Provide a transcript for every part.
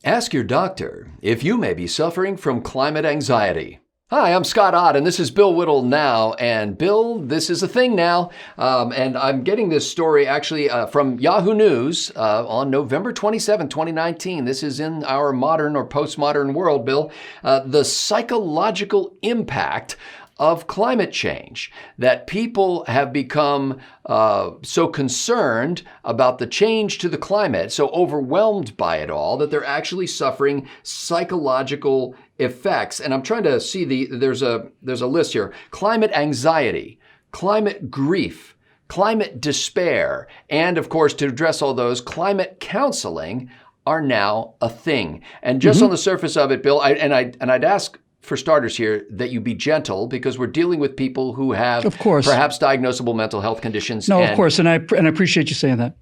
Ask your doctor if you may be suffering from climate anxiety. Hi, I'm Scott Ott, and this is Bill Whittle Now. And Bill, this is a thing now. And I'm getting this story actually from Yahoo News on November 27, 2019. This is in our modern or postmodern world, Bill. The psychological impact of climate change, that people have become so concerned about the change to the climate, so overwhelmed by it all, that they're actually suffering psychological effects. And I'm trying to see there's a list here: climate anxiety, climate grief, climate despair, and of course, to address all those, climate counseling are now a thing. And just on the surface of it, Bill, I'd ask, for starters here, that you be gentle, because we're dealing with people who have, of course, perhaps diagnosable mental health conditions. No, of course, and I appreciate you saying that.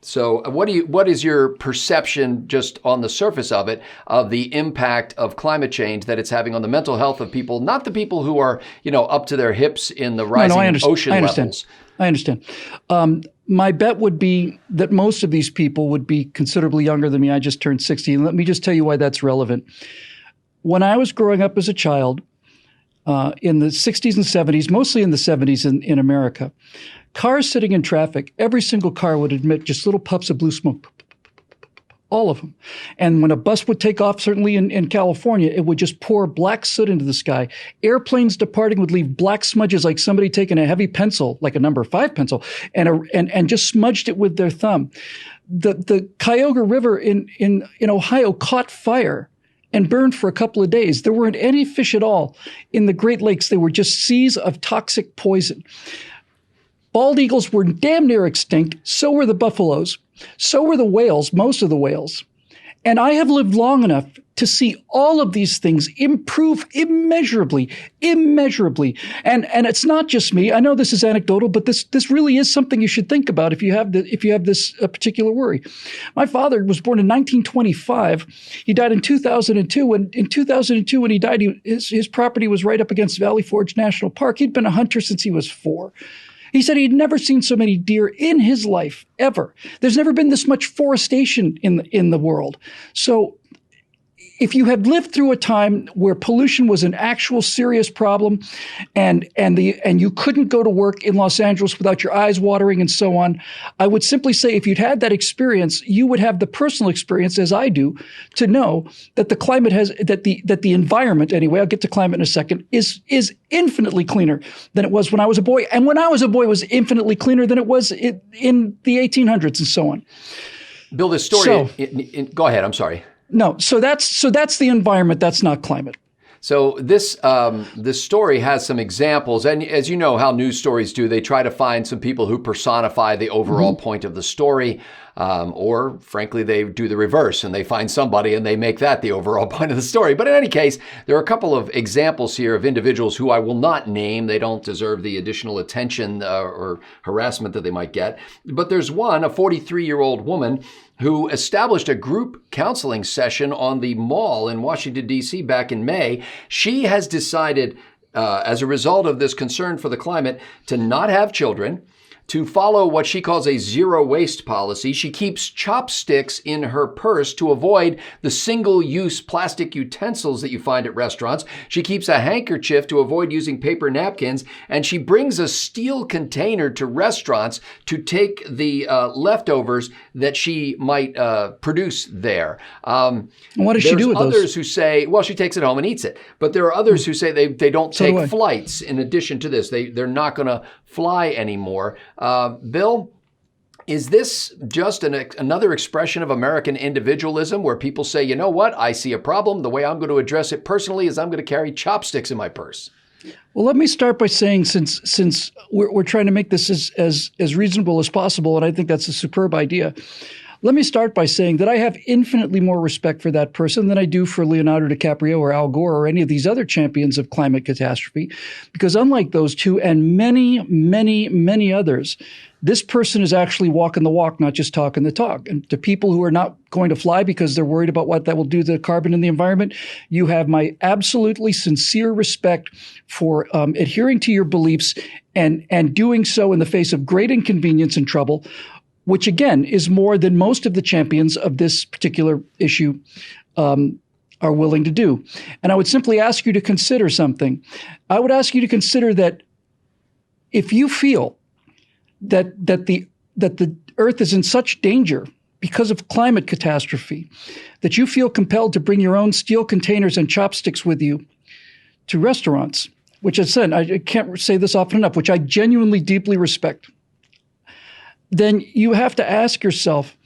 So what is your perception, just on the surface of it, of the impact of climate change that it's having on the mental health of people, not the people who are, up to their hips in the rising ocean levels? I understand. My bet would be that most of these people would be considerably younger than me. I just turned 60. And let me just tell you why that's relevant. When I was growing up as a child, in the 60s and 70s, mostly in the 70s in America, cars sitting in traffic, every single car would emit just little puffs of blue smoke, all of them. And when a bus would take off, certainly in California, it would just pour black soot into the sky. Airplanes departing would leave black smudges, like somebody taking a heavy pencil, like a number 5 pencil, and just smudged it with their thumb. The Cuyahoga River in Ohio caught fire and burned for a couple of days. There weren't any fish at all in the Great Lakes. They were just seas of toxic poison. Bald eagles were damn near extinct. So were the buffaloes. So were the whales, most of the whales. And I have lived long enough to see all of these things improve immeasurably. And it's not just me. I know this is anecdotal, but this really is something you should think about if you have this particular worry. My father was born in 1925. He died in 2002. And in 2002, when he died, his property was right up against Valley Forge National Park. He'd been a hunter since he was 4. He said he'd never seen so many deer in his life, ever. There's never been this much forestation in the world. So if you have lived through a time where pollution was an actual serious problem, and you couldn't go to work in Los Angeles without your eyes watering and so on, I would simply say, if you'd had that experience, you would have the personal experience, as I do, to know that the climate that the environment, anyway, I'll get to climate in a second, is infinitely cleaner than it was when I was a boy. And when I was a boy, it was infinitely cleaner than it was in the 1800s and so on. Bill, this story, go ahead, I'm sorry. No, so that's the environment. That's not climate. So this story has some examples, and as you know how news stories do, they try to find some people who personify the overall point of the story, or frankly, they do the reverse and they find somebody and they make that the overall point of the story. But in any case, there are a couple of examples here of individuals who I will not name. They don't deserve the additional attention or harassment that they might get. But there's one, a 43-year-old woman who established a group counseling session on the Mall in Washington, D.C. back in May. She has decided, as a result of this concern for the climate, to not have children, to follow what she calls a zero waste policy. She keeps chopsticks in her purse to avoid the single-use plastic utensils that you find at restaurants. She keeps a handkerchief to avoid using paper napkins, and she brings a steel container to restaurants to take the leftovers that she might produce there. What does she do with those? There's others who say, well, she takes it home and eats it. But there are others who say they don't take flights in addition to this. They're not going to fly anymore. Bill, is this just another expression of American individualism, where people say, you know what, I see a problem. The way I'm going to address it personally is I'm going to carry chopsticks in my purse? Well, let me start by saying, since we're trying to make this as reasonable as possible, and I think that's a superb idea, let me start by saying that I have infinitely more respect for that person than I do for Leonardo DiCaprio or Al Gore or any of these other champions of climate catastrophe, because unlike those two and many, many, many others, this person is actually walking the walk, not just talking the talk. And to people who are not going to fly because they're worried about what that will do to the carbon in the environment, you have my absolutely sincere respect for adhering to your beliefs and doing so in the face of great inconvenience and trouble. which again is more than most of the champions of this particular issue are willing to do. And I would simply ask you to consider something. I would ask you to consider that if you feel that the Earth is in such danger because of climate catastrophe, that you feel compelled to bring your own steel containers and chopsticks with you to restaurants, which I said, I can't say this often enough, which I genuinely deeply respect, then you have to ask yourself,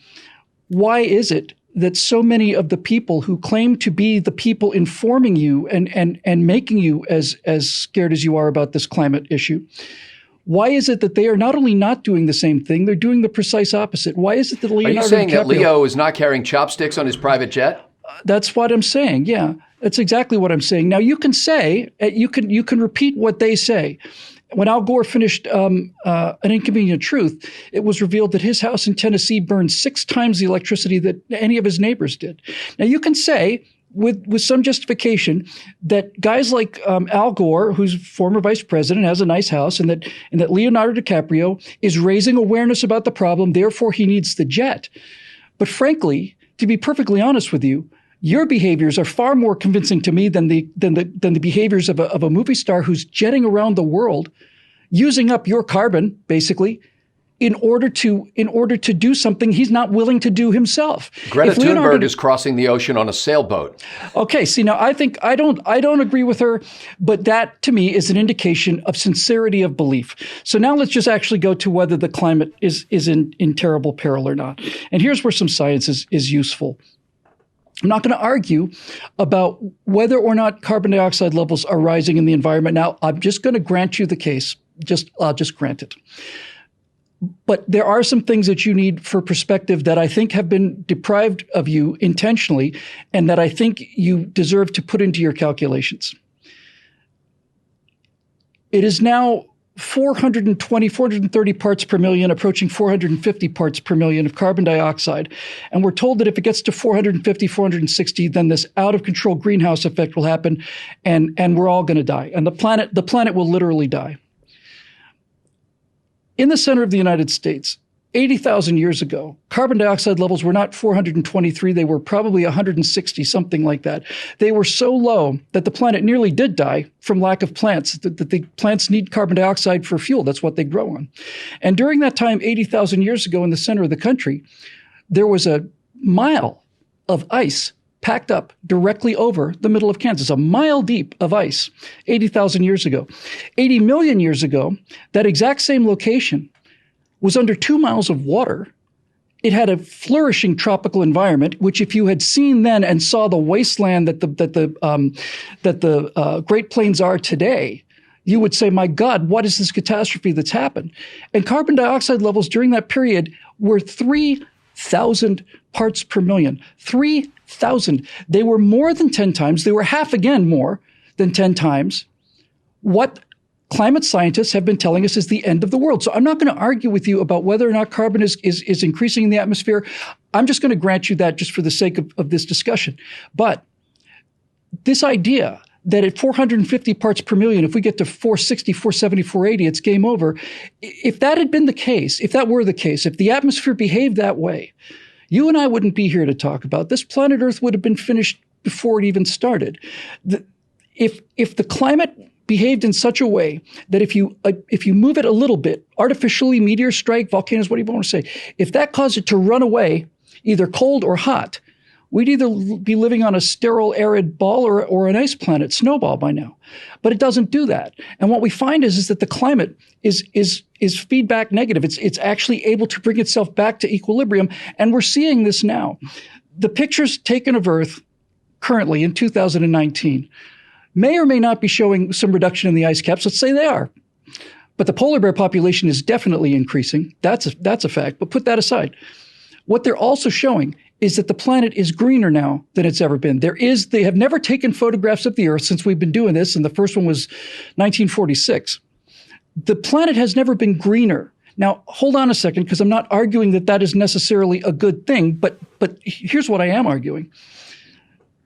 why is it that so many of the people who claim to be the people informing you and making you as scared as you are about this climate issue, why is it that they are not only not doing the same thing, they're doing the precise opposite? Why is it that Leonardo Are you saying DiCaprio, that Leo is not carrying chopsticks on his private jet? That's what I'm saying. Yeah, that's exactly what I'm saying. Now you can say, you can repeat what they say. When Al Gore finished An Inconvenient Truth, it was revealed that his house in Tennessee burned 6 times the electricity that any of his neighbors did. Now you can say, with some justification, that guys like Al Gore, who's former vice president, has a nice house, and that Leonardo DiCaprio is raising awareness about the problem, therefore he needs the jet. But frankly, to be perfectly honest with you, your behaviors are far more convincing to me than the behaviors of a movie star who's jetting around the world, using up your carbon, basically, in order to do something he's not willing to do himself. Greta Thunberg is crossing the ocean on a sailboat. Okay, see, now I don't agree with her, but that to me is an indication of sincerity of belief. So now let's just actually go to whether the climate is in terrible peril or not. And here's where some science is useful. I'm not going to argue about whether or not carbon dioxide levels are rising in the environment. Now, I'm just going to grant you the case. I'll just grant it. But there are some things that you need for perspective that I think have been deprived of you intentionally, and that I think you deserve to put into your calculations. It is now 430 parts per million, approaching 450 parts per million of carbon dioxide. And we're told that if it gets to 450, 460, then this out of control greenhouse effect will happen, and we're all going to die. And the planet will literally die. In the center of the United States, 80,000 years ago, carbon dioxide levels were not 423, they were probably 160, something like that. They were so low that the planet nearly did die from lack of plants, that the plants need carbon dioxide for fuel. That's what they grow on. And during that time, 80,000 years ago, in the center of the country, there was a mile of ice packed up directly over the middle of Kansas, a mile deep of ice, 80,000 years ago. 80 million years ago, that exact same location was under 2 miles of water. It had a flourishing tropical environment, which if you had seen then and saw the wasteland that the Great Plains are today, you would say, my God, what is this catastrophe that's happened? And carbon dioxide levels during that period were 3,000 parts per million. 3,000. They were more than 10 times. They were half again more than 10 times what climate scientists have been telling us is the end of the world. So I'm not going to argue with you about whether or not carbon is increasing in the atmosphere. I'm just going to grant you that just for the sake of this discussion. But this idea that at 450 parts per million, if we get to 460, 470, 480, it's game over. If that had been the case, if that were the case, if the atmosphere behaved that way, you and I wouldn't be here to talk about this. Planet Earth would have been finished before it even started. If the climate behaved in such a way that if you move it a little bit, artificially, meteor strike, volcanoes, what do you want to say? If that caused it to run away, either cold or hot, we'd either be living on a sterile, arid ball or an ice planet, snowball by now. But it doesn't do that. And what we find is that the climate is feedback negative. It's actually able to bring itself back to equilibrium. And we're seeing this now. The pictures taken of Earth currently in 2019 may or may not be showing some reduction in the ice caps. Let's say they are. But the polar bear population is definitely increasing. That's a fact. But put that aside. What they're also showing is that the planet is greener now than it's ever been. They have never taken photographs of the Earth since we've been doing this, and the first one was 1946. The planet has never been greener. Now, hold on a second, because I'm not arguing that is necessarily a good thing, but here's what I am arguing.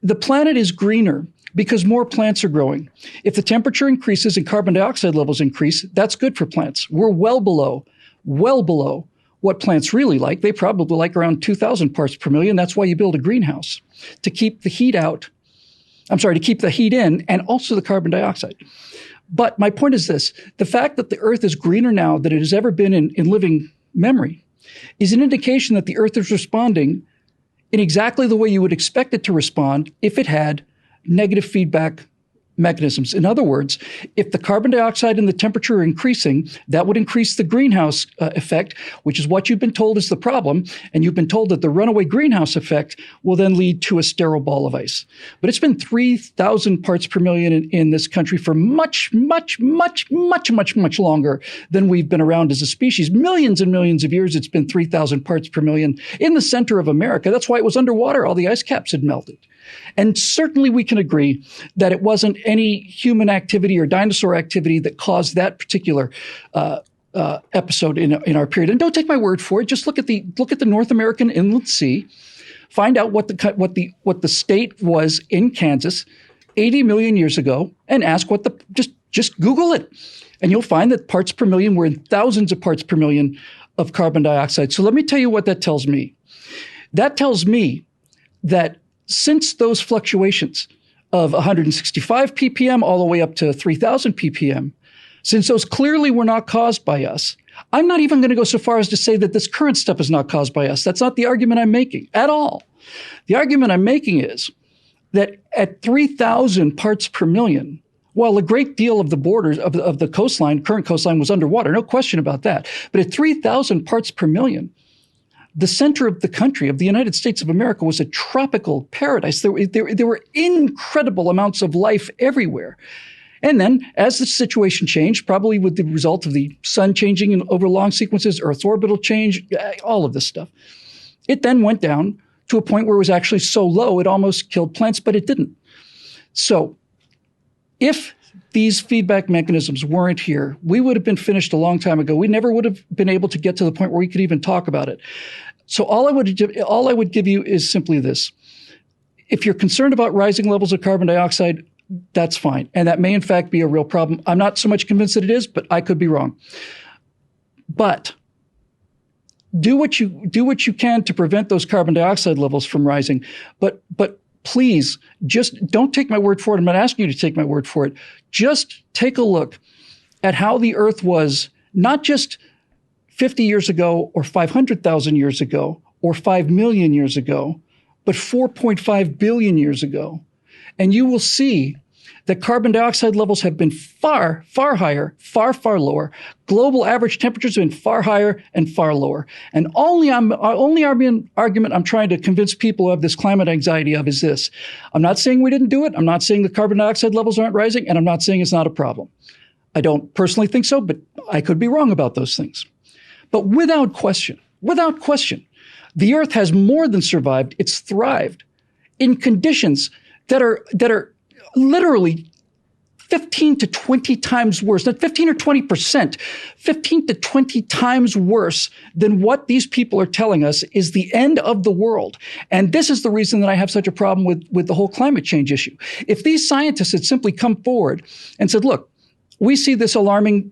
The planet is greener because more plants are growing. If the temperature increases and carbon dioxide levels increase, that's good for plants. We're well below what plants really like. They probably like around 2,000 parts per million. That's why you build a greenhouse, to keep the heat out. To keep the heat in and also the carbon dioxide. But my point is this: the fact that the Earth is greener now than it has ever been in living memory is an indication that the Earth is responding in exactly the way you would expect it to respond if it had negative feedback mechanisms. In other words, if the carbon dioxide and the temperature are increasing, that would increase the greenhouse effect, which is what you've been told is the problem. And you've been told that the runaway greenhouse effect will then lead to a sterile ball of ice. But it's been 3,000 parts per million in this country for much longer than we've been around as a species. Millions and millions of years, it's been 3,000 parts per million in the center of America. That's why it was underwater. All the ice caps had melted. And certainly we can agree that it wasn't any human activity or dinosaur activity that caused that particular episode in our period. And don't take my word for it. Just look at the North American Inland Sea. Find out what the state was in Kansas 80 million years ago, and ask what just Google it, and you'll find that parts per million were in thousands of parts per million of carbon dioxide. So let me tell you what that tells me. That tells me that since those fluctuations of 165 ppm all the way up to 3,000 ppm, since those clearly were not caused by us, I'm not even going to go so far as to say that this current stuff is not caused by us. That's not the argument I'm making at all. The argument I'm making is that at 3,000 parts per million, while a great deal of the borders of the coastline, current coastline, was underwater, no question about that. But at 3,000 parts per million, the center of the country, of the United States of America, was a tropical paradise. There were incredible amounts of life everywhere. And then, as the situation changed, probably with the result of the sun changing over long sequences, Earth's orbital change, all of this stuff, it then went down to a point where it was actually so low it almost killed plants, but it didn't. So if these feedback mechanisms weren't here, we would have been finished a long time ago. We never would have been able to get to the point where we could even talk about it. So all I would give you is simply this. If you're concerned about rising levels of carbon dioxide, that's fine. And that may in fact be a real problem. I'm not so much convinced that it is, but I could be wrong. But do what you can to prevent those carbon dioxide levels from rising. But please, just don't take my word for it. I'm not asking you to take my word for it. Just take a look at how the Earth was not just 50 years ago or 500,000 years ago or 5 million years ago, but 4.5 billion years ago. And you will see that carbon dioxide levels have been far, far higher, far, far lower. Global average temperatures have been far higher and far lower. And only argument I'm trying to convince people who have this climate anxiety of is this. I'm not saying we didn't do it. I'm not saying the carbon dioxide levels aren't rising, and I'm not saying it's not a problem. I don't personally think so, but I could be wrong about those things. But without question, the Earth has more than survived. It's thrived in conditions that are literally 15 to 20 times worse, not 15 or 20%, 15 to 20 times worse than what these people are telling us is the end of the world. And this is the reason that I have such a problem with the whole climate change issue. If these scientists had simply come forward and said, look, we see this alarming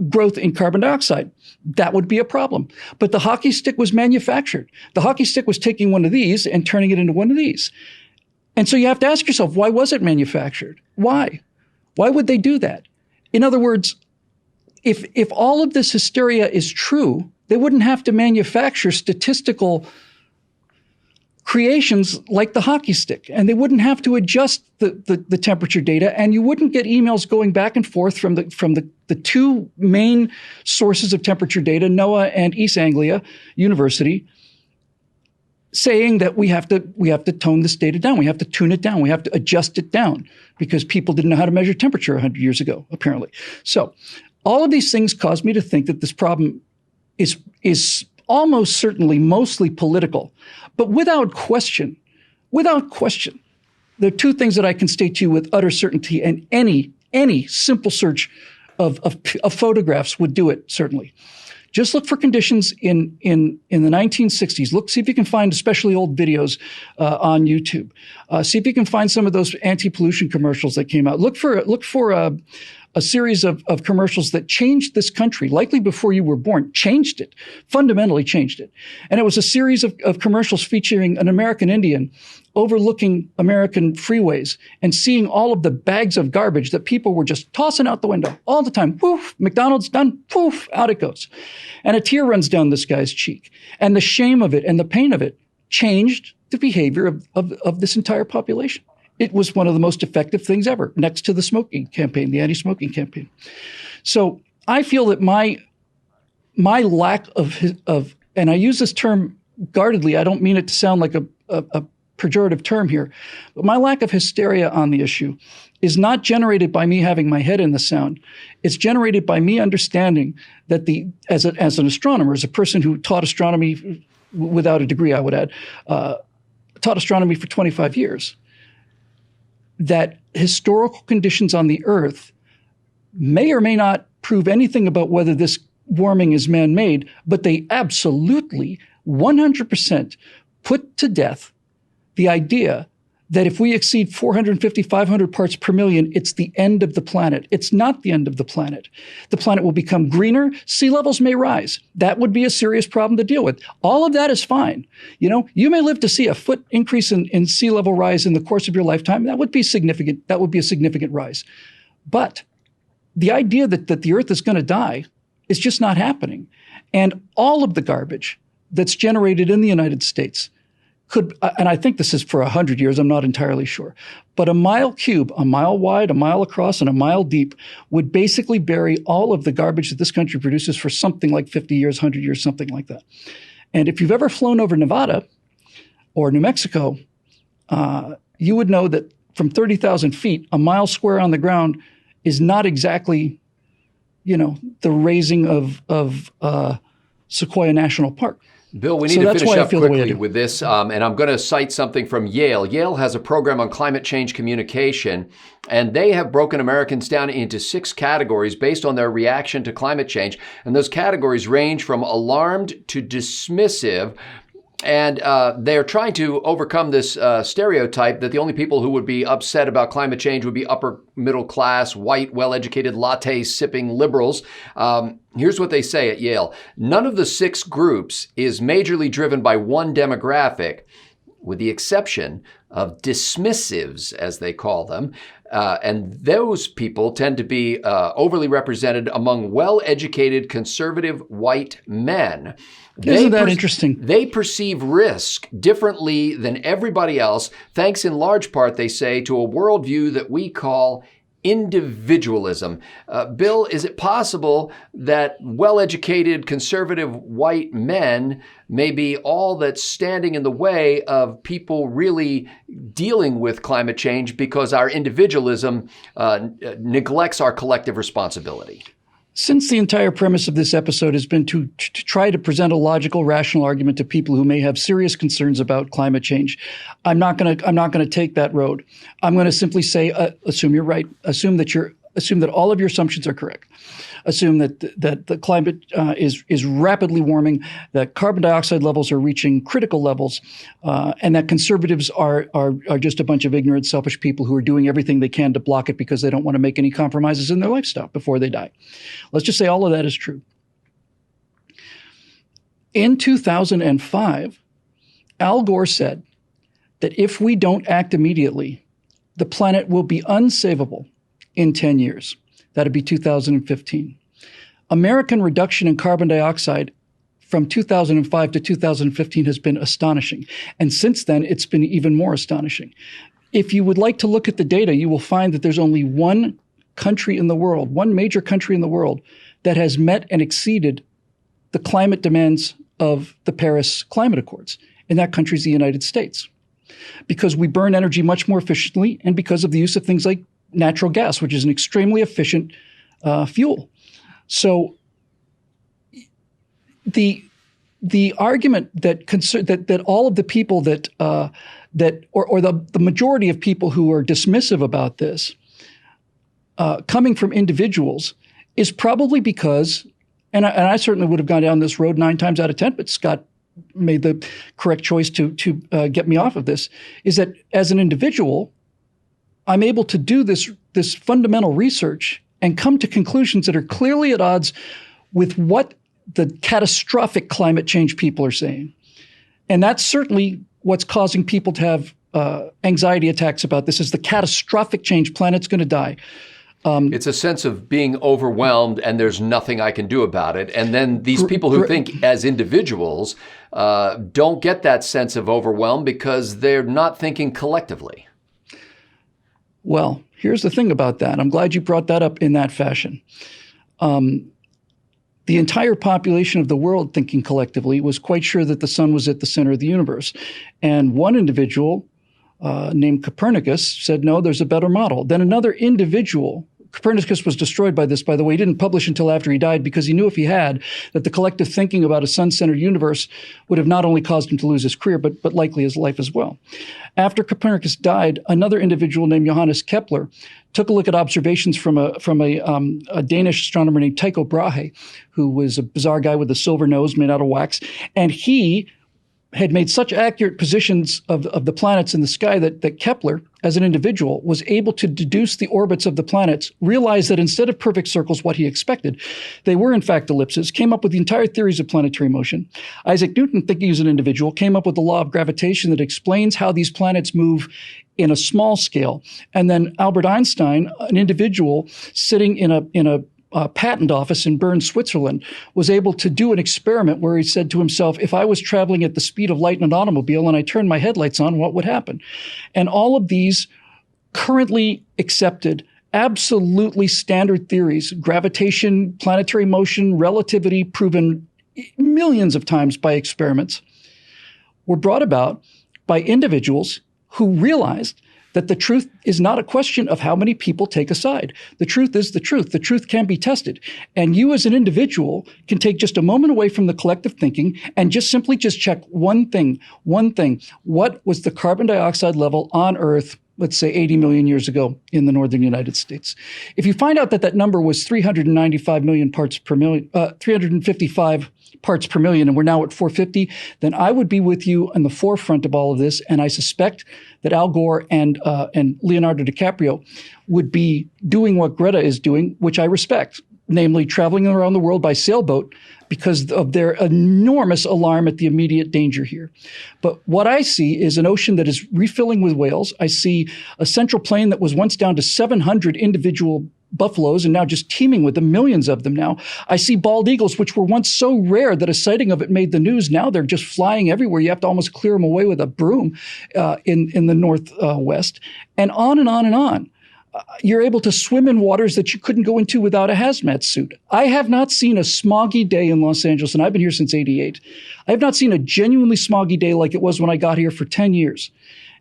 growth in carbon dioxide, that would be a problem. But the hockey stick was manufactured. The hockey stick was taking one of these and turning it into one of these. And so you have to ask yourself, why was it manufactured? Why? Why would they do that? In other words, if all of this hysteria is true, they wouldn't have to manufacture statistical creations like the hockey stick, and they wouldn't have to adjust the temperature data, and you wouldn't get emails going back and forth from the two main sources of temperature data, NOAA and East Anglia University, saying that we have to tone this data down, we have to tune it down, we have to adjust it down because people didn't know how to measure temperature 100 years ago, apparently. So all of these things cause me to think that this problem is almost certainly mostly political. But without question, there are two things that I can state to you with utter certainty, and any simple search of photographs would do it, certainly. Just look for conditions in the 1960s. See if you can find especially old videos on YouTube. See if you can find some of those anti-pollution commercials that came out. Look for a series of commercials that changed this country, likely before you were born, changed it, fundamentally changed it. And it was a series of commercials featuring an American Indian overlooking American freeways and seeing all of the bags of garbage that people were just tossing out the window all the time. Poof, McDonald's done, poof, out it goes. And a tear runs down this guy's cheek. And the shame of it and the pain of it changed the behavior of this entire population. It was one of the most effective things ever, next to the smoking campaign, the anti-smoking campaign. So I feel that my lack of, and I use this term guardedly, I don't mean it to sound like a pejorative term here, but my lack of hysteria on the issue is not generated by me having my head in the sound. It's generated by me understanding that as an astronomer, as a person who taught astronomy without a degree, I would add, taught astronomy for 25 years, that historical conditions on the Earth may or may not prove anything about whether this warming is man-made, but they absolutely 100% put to death the idea that if we exceed 450, 500 parts per million, it's the end of the planet. It's not the end of the planet. The planet will become greener. Sea levels may rise. That would be a serious problem to deal with. All of that is fine. You may live to see a foot increase in sea level rise in the course of your lifetime. That would be significant. That would be a significant rise. But the idea that the Earth is going to die is just not happening. And all of the garbage that's generated in the United States could, and I think this is for 100 years, I'm not entirely sure, but a mile cube, a mile wide, a mile across, and a mile deep would basically bury all of the garbage that this country produces for something like 50 years, 100 years, something like that. And if you've ever flown over Nevada or New Mexico, you would know that from 30,000 feet, a mile square on the ground is not exactly, the raising of Sequoia National Park. Bill, we need to finish up quickly with this, and I'm going to cite something from Yale. Yale has a program on climate change communication, and they have broken Americans down into 6 categories based on their reaction to climate change. And those categories range from alarmed to dismissive. And they're trying to overcome this stereotype that the only people who would be upset about climate change would be upper middle class, white, well-educated, latte-sipping liberals. Here's what they say at Yale. None of the 6 groups is majorly driven by one demographic, with the exception of dismissives, as they call them. And those people tend to be overly represented among well-educated, conservative white men. Isn't that interesting? They perceive risk differently than everybody else, thanks in large part, they say, to a worldview that we call individualism. Bill, is it possible that well-educated, conservative white men may be all that's standing in the way of people really dealing with climate change because our individualism neglects our collective responsibility? Since the entire premise of this episode has been to try to present a logical, rational argument to people who may have serious concerns about climate change, I'm not going to take that road. I'm going to simply say, assume you're right. Assume that all of your assumptions are correct. Assume that the climate is rapidly warming, that carbon dioxide levels are reaching critical levels, and that conservatives are just a bunch of ignorant, selfish people who are doing everything they can to block it because they don't want to make any compromises in their lifestyle before they die. Let's just say all of that is true. In 2005, Al Gore said that if we don't act immediately, the planet will be unsavable in 10 years. That'd be 2015. American reduction in carbon dioxide from 2005 to 2015 has been astonishing. And since then, it's been even more astonishing. If you would like to look at the data, you will find that there's only one country in the world, one major country in the world, that has met and exceeded the climate demands of the Paris Climate Accords. And that country is the United States. Because we burn energy much more efficiently and because of the use of things like natural gas, which is an extremely efficient fuel. So the argument that all of the people that the majority of people who are dismissive about this coming from individuals is probably because And I certainly would have gone down this road 9 times out of 10, but Scott made the correct choice to get me off of this, is that as an individual, I'm able to do this fundamental research and come to conclusions that are clearly at odds with what the catastrophic climate change people are saying. And that's certainly what's causing people to have anxiety attacks about this, is the catastrophic change. Planet's going to die. It's a sense of being overwhelmed and there's nothing I can do about it. And then these people who think as individuals don't get that sense of overwhelm because they're not thinking collectively. Well, here's the thing about that. I'm glad you brought that up in that fashion. The entire population of the world thinking collectively was quite sure that the sun was at the center of the universe. And one individual named Copernicus said, no, there's a better model. Then another individual, Copernicus was destroyed by this, by the way. He didn't publish until after he died because he knew if he had, that the collective thinking about a sun-centered universe would have not only caused him to lose his career, but likely his life as well. After Copernicus died, another individual named Johannes Kepler took a look at observations from a Danish astronomer named Tycho Brahe, who was a bizarre guy with a silver nose made out of wax. And he had made such accurate positions of the planets in the sky that Kepler, as an individual, was able to deduce the orbits of the planets, realize that instead of perfect circles, what he expected, they were in fact ellipses, came up with the entire theories of planetary motion. Isaac Newton, thinking as an individual, came up with the law of gravitation that explains how these planets move in a small scale. And then Albert Einstein, an individual sitting in a patent office in Bern, Switzerland, was able to do an experiment where he said to himself, if I was traveling at the speed of light in an automobile and I turned my headlights on, what would happen? And all of these currently accepted, absolutely standard theories, gravitation, planetary motion, relativity, proven millions of times by experiments, were brought about by individuals who realized that the truth is not a question of how many people take a side. The truth is the truth. The truth can be tested. And you as an individual can take just a moment away from the collective thinking and just simply check one thing. What was the carbon dioxide level on Earth, let's say 80 million years ago in the northern United States? If you find out that number was 395 million parts per million, 355 parts per million, and we're now at 450, then I would be with you on the forefront of all of this. And I suspect that Al Gore and Leonardo DiCaprio would be doing what Greta is doing, which I respect, namely traveling around the world by sailboat because of their enormous alarm at the immediate danger here. But what I see is an ocean that is refilling with whales. I see a central plain that was once down to 700 individual buffaloes and now just teeming with them, millions of them now. I see bald eagles, which were once so rare that a sighting of it made the news. Now they're just flying everywhere. You have to almost clear them away with a broom in the northwest, and on and on and on. You're able to swim in waters that you couldn't go into without a hazmat suit. I have not seen a smoggy day in Los Angeles, and I've been here since '88. I have not seen a genuinely smoggy day like it was when I got here for 10 years.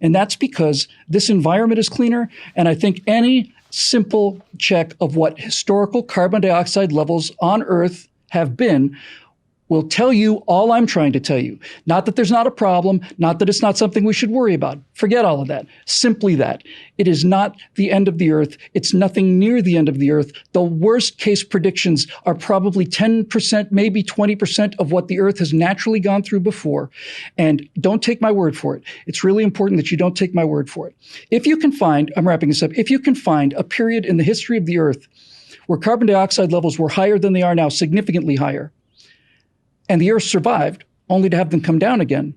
And that's because this environment is cleaner, and I think any simple check of what historical carbon dioxide levels on Earth have been will tell you all I'm trying to tell you. Not that there's not a problem, not that it's not something we should worry about. Forget all of that. Simply that. It is not the end of the Earth. It's nothing near the end of the Earth. The worst case predictions are probably 10%, maybe 20% of what the Earth has naturally gone through before. And don't take my word for it. It's really important that you don't take my word for it. If you can find, I'm wrapping this up, if you can find a period in the history of the Earth where carbon dioxide levels were higher than they are now, significantly higher, and the Earth survived only to have them come down again,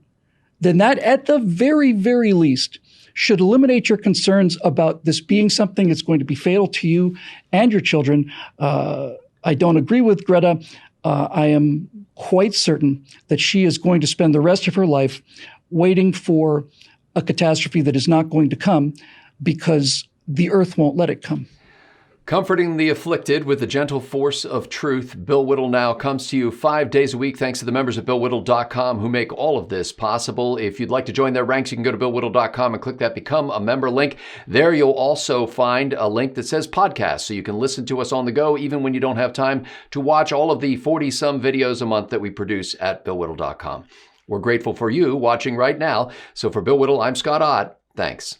then that at the very, very least should eliminate your concerns about this being something that's going to be fatal to you and your children. I don't agree with Greta. I am quite certain that she is going to spend the rest of her life waiting for a catastrophe that is not going to come because the Earth won't let it come. Comforting the afflicted with the gentle force of truth, Bill Whittle Now comes to you 5 days a week thanks to the members at BillWhittle.com who make all of this possible. If you'd like to join their ranks, you can go to BillWhittle.com and click that Become a Member link. There you'll also find a link that says podcast, so you can listen to us on the go even when you don't have time to watch all of the 40-some videos a month that we produce at BillWhittle.com. We're grateful for you watching right now. So for Bill Whittle, I'm Scott Ott. Thanks.